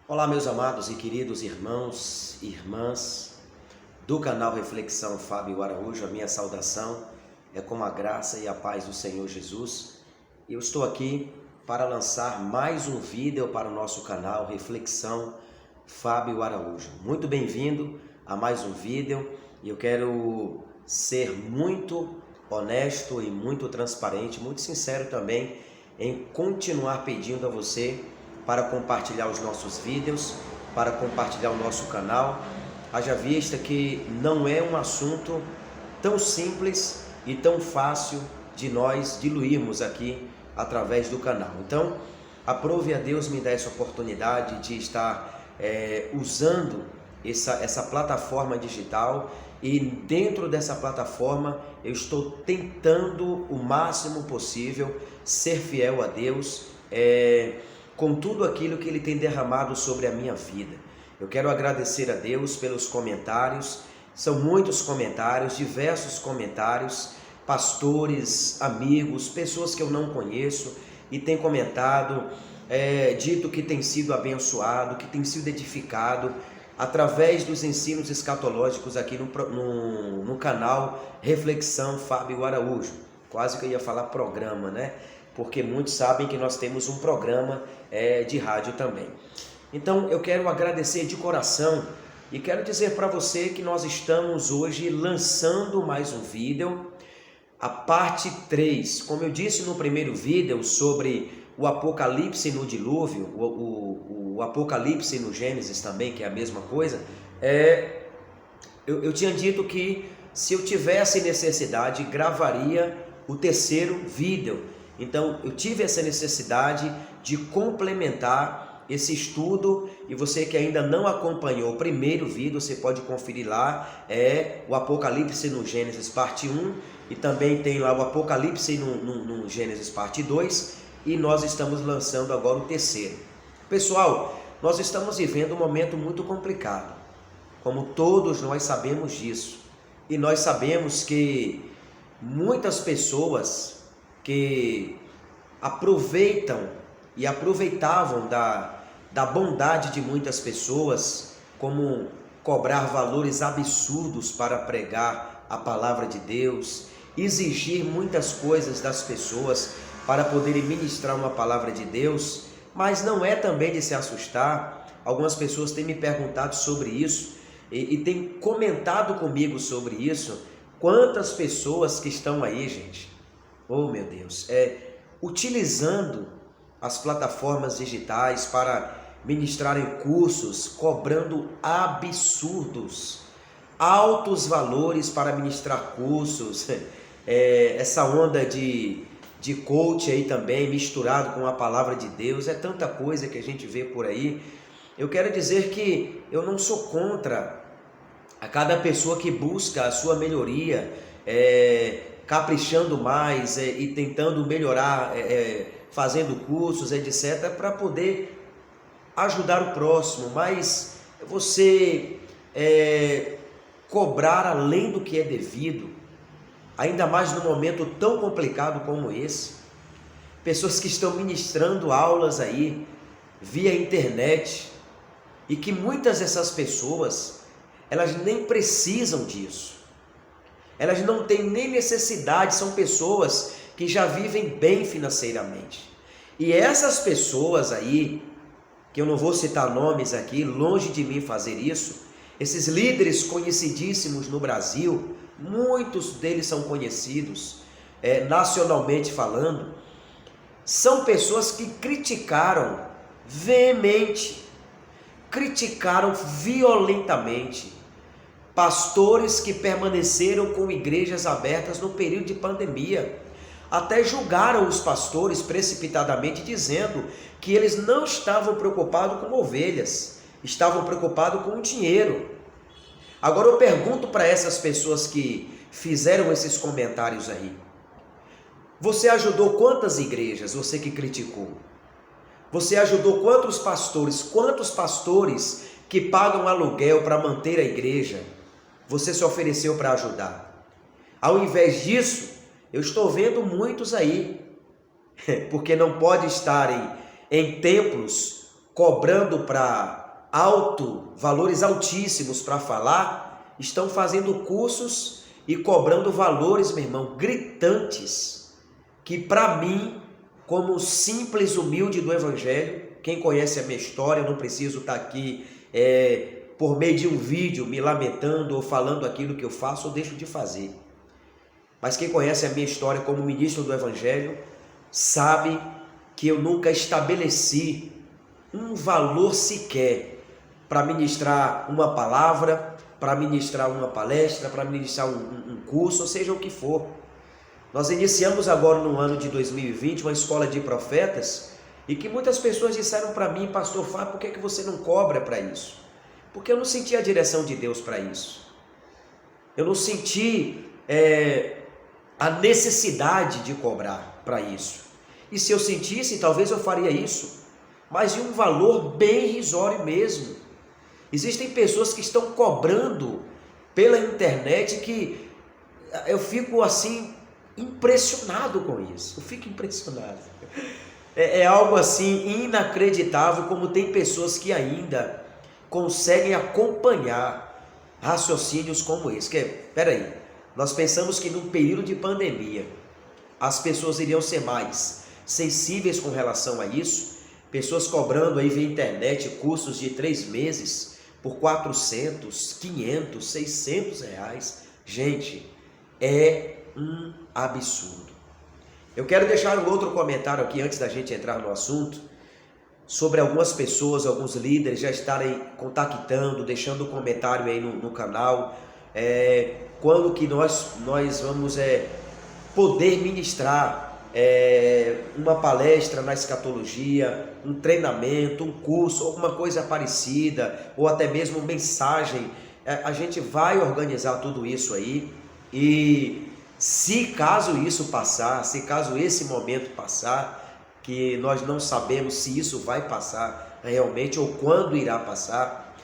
Olá, meus amados e queridos irmãos e irmãs do canal Reflexão Fábio Araújo. A minha saudação é com a graça e a paz do Senhor Jesus. Eu estou aqui para lançar mais um vídeo para o nosso canal Reflexão Fábio Araújo. Muito bem-vindo a mais um vídeo e eu quero ser muito honesto e muito transparente, muito sincero também em continuar pedindo a você para compartilhar os nossos vídeos, para compartilhar o nosso canal. Haja vista que não é um assunto tão simples e tão fácil de nós diluirmos aqui através do canal. Então, aprove a Deus me dar essa oportunidade de estar usando essa plataforma digital, e dentro dessa plataforma eu estou tentando o máximo possível ser fiel a Deus, com tudo aquilo que Ele tem derramado sobre a minha vida. Eu quero agradecer a Deus pelos comentários, são muitos comentários, diversos comentários, pastores, amigos, pessoas que eu não conheço e tem comentado, dito que tem sido abençoado, que tem sido edificado através dos ensinos escatológicos aqui no canal Reflexão Fábio Araújo. Quase que eu ia falar programa, né? Porque muitos sabem que nós temos um programa de rádio também. Então eu quero agradecer de coração e quero dizer para você que nós estamos hoje lançando mais um vídeo, a parte 3. Como eu disse no primeiro vídeo sobre o Apocalipse no dilúvio, o Apocalipse no Gênesis também, que é a mesma coisa, eu tinha dito que se eu tivesse necessidade, gravaria o terceiro vídeo. Então eu tive essa necessidade de complementar esse estudo, e você que ainda não acompanhou o primeiro vídeo, você pode conferir lá, o Apocalipse no Gênesis parte 1, e também tem lá o Apocalipse no Gênesis parte 2, e nós estamos lançando agora o terceiro. Pessoal, nós estamos vivendo um momento muito complicado, como todos nós sabemos disso, e nós sabemos que muitas pessoas que aproveitam e aproveitavam da bondade de muitas pessoas, como cobrar valores absurdos para pregar a palavra de Deus, exigir muitas coisas das pessoas para poderem ministrar uma palavra de Deus, mas não é também de se assustar. Algumas pessoas têm me perguntado sobre isso e têm comentado comigo sobre isso. Quantas pessoas que estão aí, gente, oh meu Deus, utilizando as plataformas digitais para ministrarem cursos, cobrando absurdos, altos valores para ministrar cursos, essa onda de coach aí também, misturado com a palavra de Deus, é tanta coisa que a gente vê por aí. Eu quero dizer que eu não sou contra a cada pessoa que busca a sua melhoria, caprichando mais e tentando melhorar, fazendo cursos, etc., para poder ajudar o próximo, mas você cobrar além do que é devido, ainda mais num momento tão complicado como esse, pessoas que estão ministrando aulas aí via internet, e que muitas dessas pessoas, elas nem precisam disso, elas não têm nem necessidade, são pessoas que já vivem bem financeiramente. E essas pessoas aí, que eu não vou citar nomes aqui, longe de mim fazer isso, esses líderes conhecidíssimos no Brasil, muitos deles são conhecidos, nacionalmente falando, são pessoas que criticaram veemente, criticaram violentamente pastores que permaneceram com igrejas abertas no período de pandemia. Até julgaram os pastores precipitadamente, dizendo que eles não estavam preocupados com ovelhas, estavam preocupados com o dinheiro. Agora eu pergunto para essas pessoas que fizeram esses comentários aí: você ajudou quantas igrejas, você que criticou? Você ajudou quantos pastores que pagam aluguel para manter a igreja, você se ofereceu para ajudar? Ao invés disso, eu estou vendo muitos aí, porque não pode estarem em templos cobrando para valores altíssimos para falar, estão fazendo cursos e cobrando valores, meu irmão, gritantes, que para mim, como simples humilde do Evangelho, quem conhece a minha história, eu não preciso estar aqui por meio de um vídeo me lamentando ou falando aquilo que eu faço ou deixo de fazer. Mas quem conhece a minha história como ministro do Evangelho, sabe que eu nunca estabeleci um valor sequer para ministrar uma palavra, para ministrar uma palestra, para ministrar um curso, ou seja o que for. Nós iniciamos agora no ano de 2020 uma escola de profetas e que muitas pessoas disseram para mim, pastor Fábio, por que você não cobra para isso? Porque eu não senti a direção de Deus para isso. Eu não senti a necessidade de cobrar para isso. E se eu sentisse, talvez eu faria isso, mas de um valor bem irrisório mesmo. Existem pessoas que estão cobrando pela internet que eu fico assim impressionado com isso. Eu fico impressionado. É algo assim inacreditável como tem pessoas que ainda conseguem acompanhar raciocínios como esse. Peraí, nós pensamos que num período de pandemia as pessoas iriam ser mais sensíveis com relação a isso. Pessoas cobrando aí via internet cursos de 3 meses por 400, 500, 600 reais. Gente, é um absurdo. Eu quero deixar um outro comentário aqui antes da gente entrar no assunto, sobre algumas pessoas, alguns líderes já estarem contactando, deixando comentário aí no canal, quando que nós vamos poder ministrar uma palestra na escatologia, um treinamento, um curso, alguma coisa parecida, ou até mesmo mensagem. A gente vai organizar tudo isso aí, e se caso isso passar, se caso esse momento passar, que nós não sabemos se isso vai passar realmente ou quando irá passar,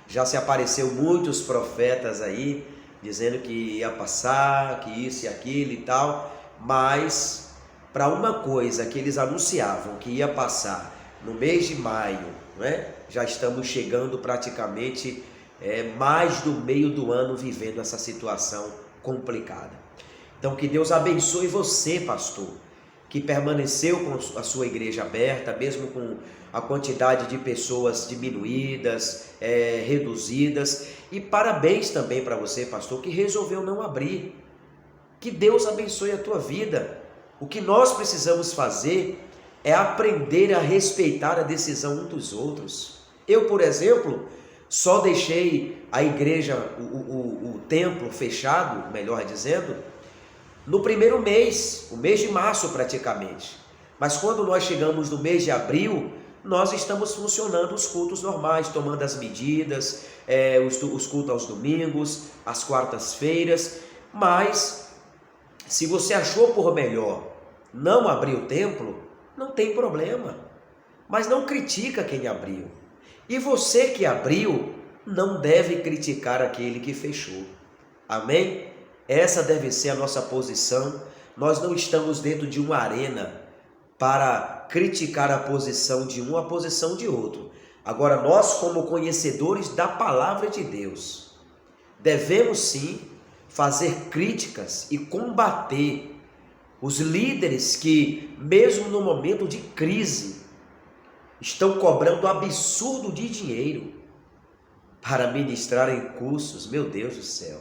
já se apareceu muitos profetas aí dizendo que ia passar, que isso e aquilo e tal, mas para uma coisa que eles anunciavam que ia passar no mês de maio, né? Já estamos chegando praticamente mais do meio do ano vivendo essa situação complicada. Então que Deus abençoe você, pastor, que permaneceu com a sua igreja aberta, mesmo com a quantidade de pessoas diminuídas, reduzidas, e parabéns também para você, pastor, que resolveu não abrir. Que Deus abençoe a tua vida. O que nós precisamos fazer é aprender a respeitar a decisão uns dos outros. Eu, por exemplo, só deixei a igreja, o templo fechado, melhor dizendo, no primeiro mês, o mês de março praticamente. Mas quando nós chegamos no mês de abril, nós estamos funcionando os cultos normais, tomando as medidas, os cultos aos domingos, às quartas-feiras. Mas se você achou por melhor não abrir o templo, não tem problema. Mas não critica quem abriu. E você que abriu, não deve criticar aquele que fechou. Amém? Essa deve ser a nossa posição. Nós não estamos dentro de uma arena para criticar a posição de um, a posição de outro. Agora, nós, como conhecedores da palavra de Deus, devemos sim fazer críticas e combater os líderes que, mesmo no momento de crise, estão cobrando absurdo de dinheiro para ministrar em cursos, meu Deus do céu,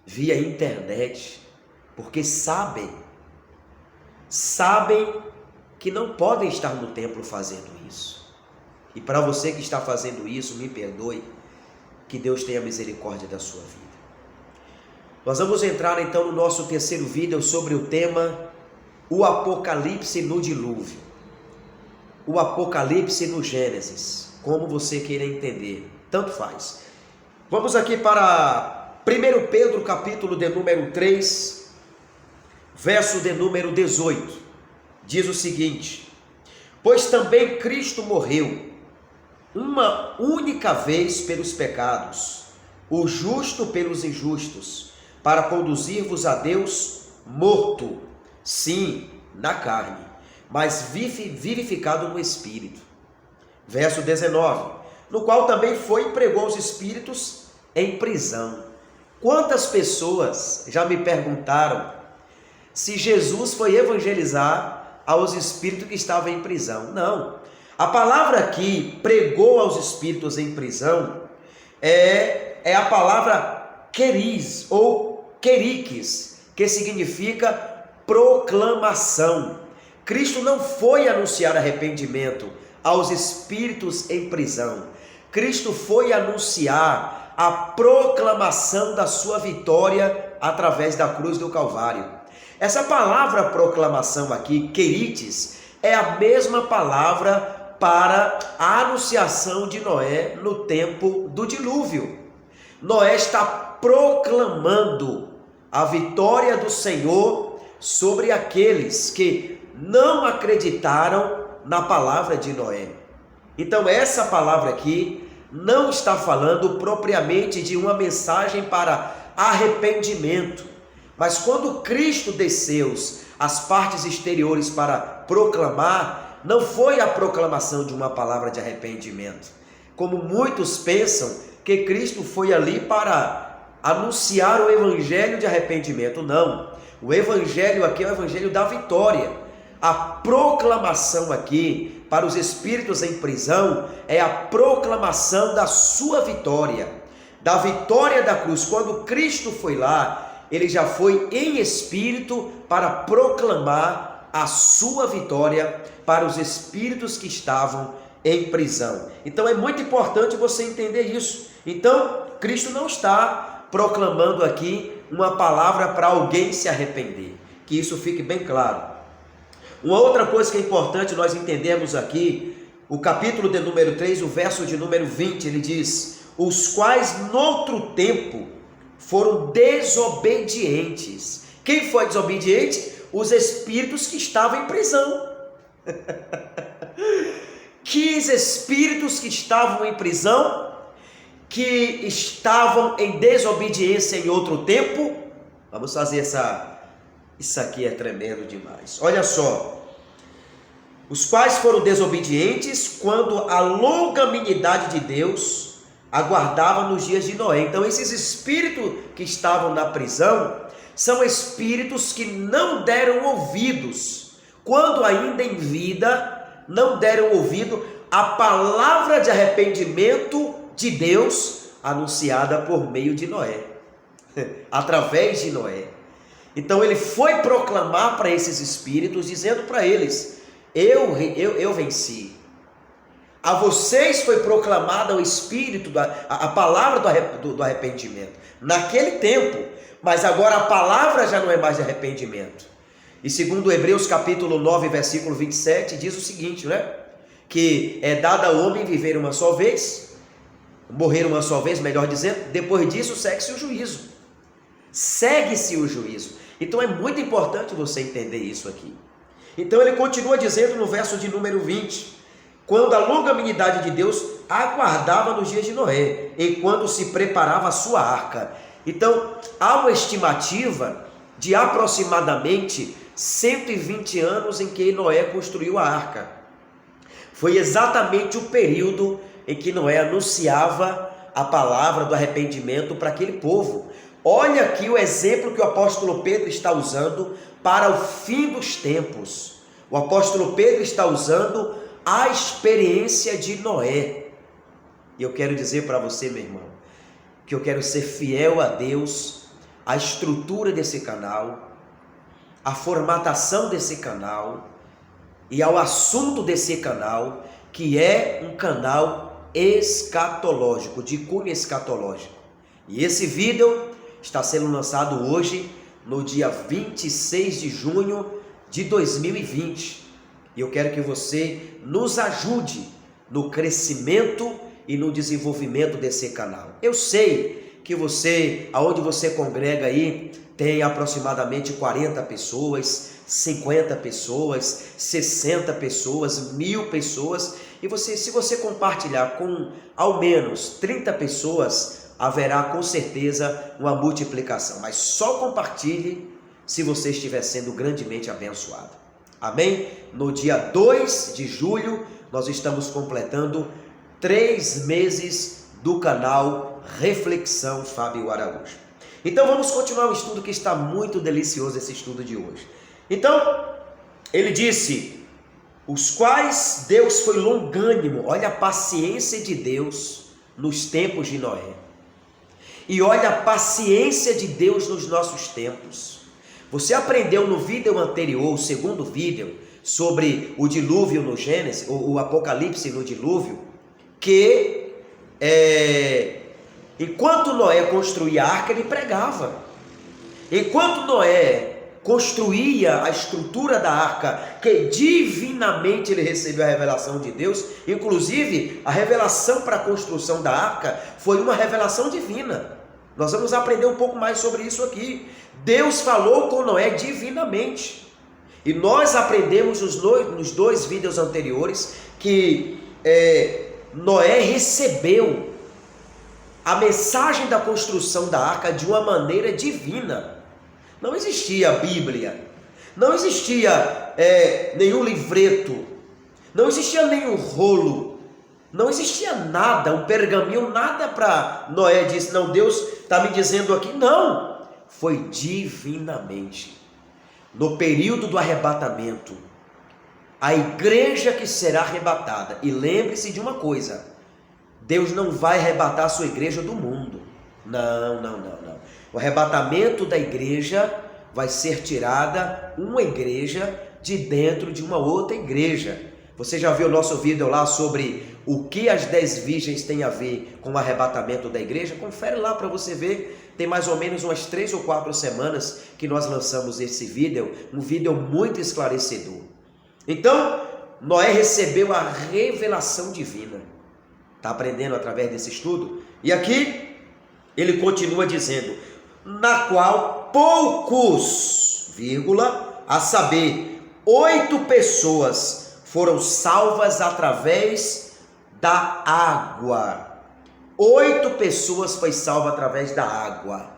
via internet, porque sabem que não podem estar no templo fazendo isso. E para você que está fazendo isso, me perdoe, que Deus tenha misericórdia da sua vida. Nós vamos entrar então no nosso terceiro vídeo sobre o tema o Apocalipse no dilúvio. O Apocalipse no Gênesis, como você queira entender, tanto faz. Vamos aqui para 1 Pedro capítulo de número 3, verso de número 18, diz o seguinte: pois também Cristo morreu uma única vez pelos pecados, o justo pelos injustos, para conduzir-vos a Deus morto, sim, na carne, mas vivificado no Espírito. verso 19, no qual também foi e pregou aos espíritos em prisão. Quantas pessoas já me perguntaram se Jesus foi evangelizar aos espíritos que estavam em prisão? Não. A palavra aqui, pregou aos espíritos em prisão, é a palavra queris ou queriques, que significa proclamação. Cristo não foi anunciar arrependimento aos espíritos em prisão. Cristo foi anunciar a proclamação da sua vitória através da cruz do Calvário. Essa palavra proclamação aqui, querites, é a mesma palavra para a anunciação de Noé no tempo do dilúvio. Noé está proclamando a vitória do Senhor sobre aqueles que não acreditaram na palavra de Noé. Então essa palavra aqui não está falando propriamente de uma mensagem para arrependimento, mas quando Cristo desceu às partes exteriores para proclamar, não foi a proclamação de uma palavra de arrependimento, como muitos pensam que Cristo foi ali para anunciar o evangelho de arrependimento. Não, o evangelho aqui é o evangelho da vitória. A proclamação aqui para os espíritos em prisão é a proclamação da sua vitória, da vitória da cruz. Quando Cristo foi lá, ele já foi em espírito para proclamar a sua vitória para os espíritos que estavam em prisão. Então é muito importante você entender isso. Então Cristo não está proclamando aqui uma palavra para alguém se arrepender, que isso fique bem claro. Uma outra coisa que é importante nós entendermos aqui, o capítulo de número 3, o verso de número 20, ele diz: os quais noutro tempo foram desobedientes. Quem foi desobediente? Os espíritos que estavam em prisão. Que espíritos que estavam em prisão, que estavam em desobediência em outro tempo. Vamos fazer isso aqui é tremendo demais. Olha só. Os quais foram desobedientes quando a longanimidade de Deus aguardava nos dias de Noé. Então esses espíritos que estavam na prisão são espíritos que não deram ouvidos, quando ainda em vida, não deram ouvido à palavra de arrependimento de Deus anunciada por meio de Noé, através de Noé. Então ele foi proclamar para esses espíritos, dizendo para eles: eu venci. A vocês foi proclamada o espírito, a palavra do arrependimento, naquele tempo. Mas agora a palavra já não é mais de arrependimento. E segundo Hebreus capítulo 9, versículo 27, diz o seguinte, né? Que é dado ao homem viver uma só vez, morrer uma só vez, melhor dizendo, depois disso segue-se o juízo. Segue-se o juízo. Então é muito importante você entender isso aqui. Então ele continua dizendo no verso de número 20, quando a longanimidade de Deus aguardava nos dias de Noé, enquanto se preparava a sua arca. Então, há uma estimativa de aproximadamente 120 anos em que Noé construiu a arca. Foi exatamente o período em que Noé anunciava a palavra do arrependimento para aquele povo. Olha aqui o exemplo que o apóstolo Pedro está usando para o fim dos tempos. O apóstolo Pedro está usando a experiência de Noé. E eu quero dizer para você, meu irmão, que eu quero ser fiel a Deus, a estrutura desse canal, a formatação desse canal e ao assunto desse canal, que é um canal escatológico, de cunho escatológico. E esse vídeo está sendo lançado hoje, no dia 26 de junho de 2020. E eu quero que você nos ajude no crescimento e no desenvolvimento desse canal. Eu sei que você, aonde você congrega aí, tem aproximadamente 40 pessoas, 50 pessoas, 60 pessoas, 1000 pessoas, e se você compartilhar com ao menos 30 pessoas, haverá com certeza uma multiplicação, mas só compartilhe se você estiver sendo grandemente abençoado. Amém? No dia 2 de julho nós estamos completando 3 meses do canal Reflexão Fábio Araújo. Então vamos continuar o estudo, que está muito delicioso esse estudo de hoje. Então, ele disse, os quais Deus foi longânimo, olha a paciência de Deus nos tempos de Noé. E olha a paciência de Deus nos nossos tempos. Você aprendeu no vídeo anterior, o segundo vídeo, sobre o dilúvio no Gênesis, o Apocalipse no dilúvio, que enquanto Noé construía a arca, ele pregava. Enquanto Noé construía a estrutura da arca, que divinamente ele recebeu a revelação de Deus, inclusive a revelação para a construção da arca foi uma revelação divina. Nós vamos aprender um pouco mais sobre isso aqui. Deus falou com Noé divinamente. E nós aprendemos nos 2 vídeos anteriores que Noé recebeu a mensagem da construção da arca de uma maneira divina. Não existia Bíblia, não existia nenhum livreto, não existia nenhum rolo, não existia nada, um pergaminho, nada para Noé disse, não, Deus está me dizendo aqui, não, foi divinamente. No período do arrebatamento, a igreja que será arrebatada, e lembre-se de uma coisa, Deus não vai arrebatar a sua igreja do mundo, não. O arrebatamento da igreja vai ser tirada uma igreja de dentro de uma outra igreja. Você já viu o nosso vídeo lá sobre o que as 10 virgens têm a ver com o arrebatamento da igreja? Confere lá para você ver. Tem mais ou menos umas 3 ou 4 semanas que nós lançamos esse vídeo, um vídeo muito esclarecedor. Então, Noé recebeu a revelação divina. Está aprendendo através desse estudo? E aqui ele continua dizendo, na qual poucos, a saber, 8 pessoas foram salvas através da água. 8 pessoas foi salva através da água.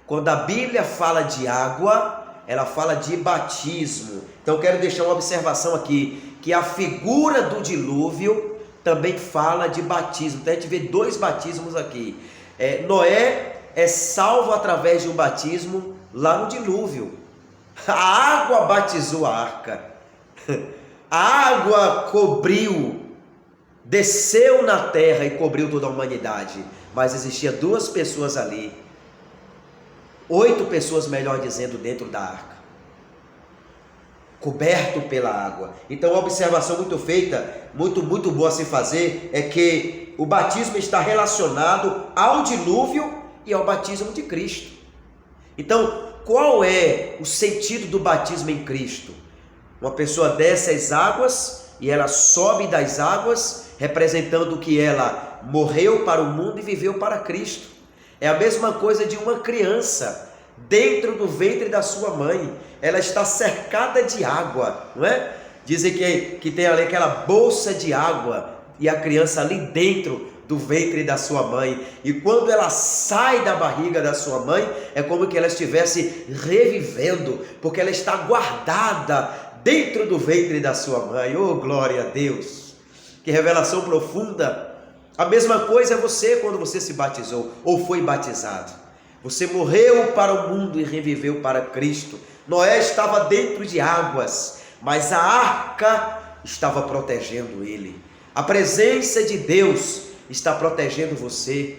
Quando a Bíblia fala de água, ela fala de batismo. Então quero deixar uma observação aqui, que a figura do dilúvio também fala de batismo. Então a gente vê 2 batismos aqui. Noé é salvo através de um batismo lá no dilúvio. A água batizou a arca. A água cobriu, desceu na terra e cobriu toda a humanidade. Mas existia 2 pessoas ali. 8 pessoas, melhor dizendo, dentro da arca. Coberto pela água. Então, uma observação muito feita, muito boa a se fazer, é que o batismo está relacionado ao dilúvio e ao batismo de Cristo. Então, qual é o sentido do batismo em Cristo? Uma pessoa desce às águas e ela sobe das águas, representando que ela morreu para o mundo e viveu para Cristo. É a mesma coisa de uma criança dentro do ventre da sua mãe. Ela está cercada de água, não é? Dizem que tem ali aquela bolsa de água e a criança ali dentro do ventre da sua mãe, e quando ela sai da barriga da sua mãe, é como que ela estivesse revivendo, porque ela está guardada dentro do ventre da sua mãe. Oh, glória a Deus, que revelação profunda. A mesma coisa é você quando você se batizou, ou foi batizado, você morreu para o mundo e reviveu para Cristo. Noé estava dentro de águas, mas a arca estava protegendo ele. A presença de Deus está protegendo você.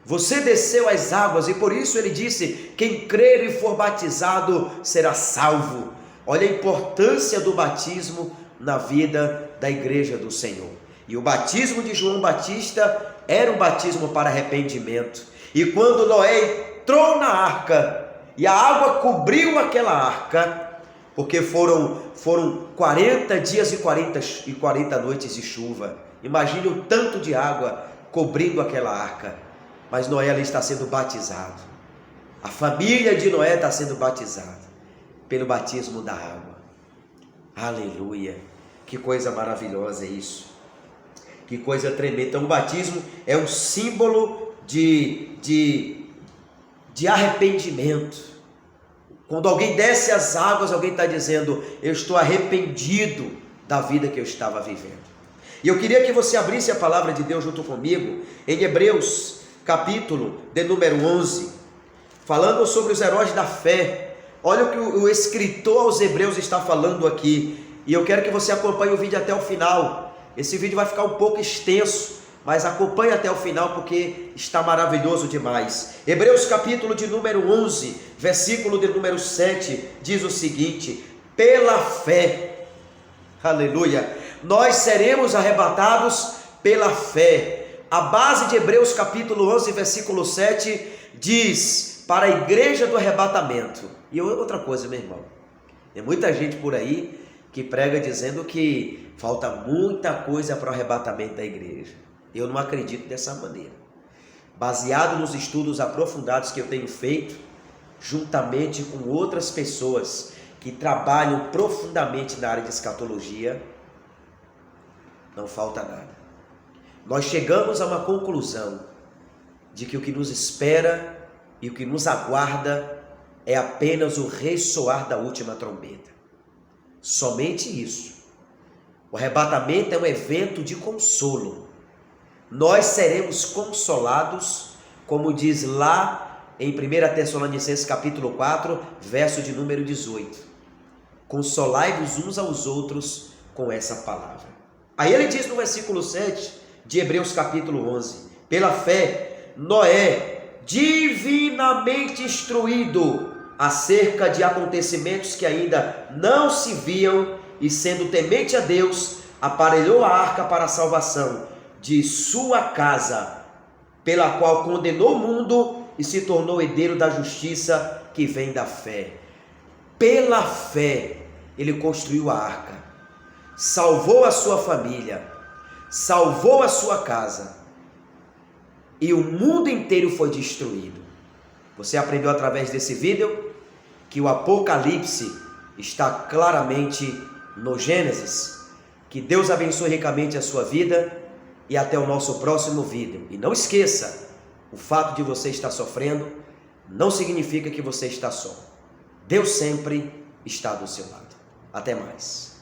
Você desceu às águas e por isso ele disse, quem crer e for batizado será salvo. Olha a importância do batismo na vida da igreja do Senhor. E o batismo de João Batista era um batismo para arrependimento. E quando Noé entrou na arca e a água cobriu aquela arca, porque foram 40 dias e 40 noites de chuva. Imagine o tanto de água cobrindo aquela arca. Mas Noé ali está sendo batizado. A família de Noé está sendo batizada pelo batismo da água. Aleluia! Que coisa maravilhosa é isso. Que coisa tremenda. Então o batismo é um símbolo de arrependimento. Quando alguém desce as águas, alguém está dizendo, eu estou arrependido da vida que eu estava vivendo. E eu queria que você abrisse a palavra de Deus junto comigo em Hebreus, capítulo de número 11, falando sobre os heróis da fé. Olha o que o escritor aos Hebreus está falando aqui, e eu quero que você acompanhe o vídeo até o final. Esse vídeo vai ficar um pouco extenso, mas acompanhe até o final porque está maravilhoso demais. Hebreus capítulo de número 11, versículo de número 7, diz o seguinte: pela fé, aleluia, nós seremos arrebatados pela fé. A base de Hebreus capítulo 11, versículo 7, diz para a igreja do arrebatamento. E outra coisa, meu irmão, tem muita gente por aí que prega dizendo que falta muita coisa para o arrebatamento da igreja. Eu não acredito dessa maneira. Baseado nos estudos aprofundados que eu tenho feito, juntamente com outras pessoas que trabalham profundamente na área de escatologia, não falta nada. Nós chegamos a uma conclusão de que o que nos espera e o que nos aguarda é apenas o ressoar da última trombeta. Somente isso. O arrebatamento é um evento de consolo. Nós seremos consolados, como diz lá em 1 Tessalonicenses capítulo 4, verso de número 18. Consolai-vos uns aos outros com essa palavra. Aí ele diz no versículo 7 de Hebreus capítulo 11, pela fé, Noé, divinamente instruído acerca de acontecimentos que ainda não se viam, e sendo temente a Deus, aparelhou a arca para a salvação de sua casa, pela qual condenou o mundo e se tornou herdeiro da justiça que vem da fé. Pela fé, ele construiu a arca, salvou a sua família, salvou a sua casa, e o mundo inteiro foi destruído. Você aprendeu através desse vídeo que o Apocalipse está claramente no Gênesis. Que Deus abençoe ricamente a sua vida e até o nosso próximo vídeo. E não esqueça, o fato de você estar sofrendo não significa que você está só. Deus sempre está do seu lado. Até mais.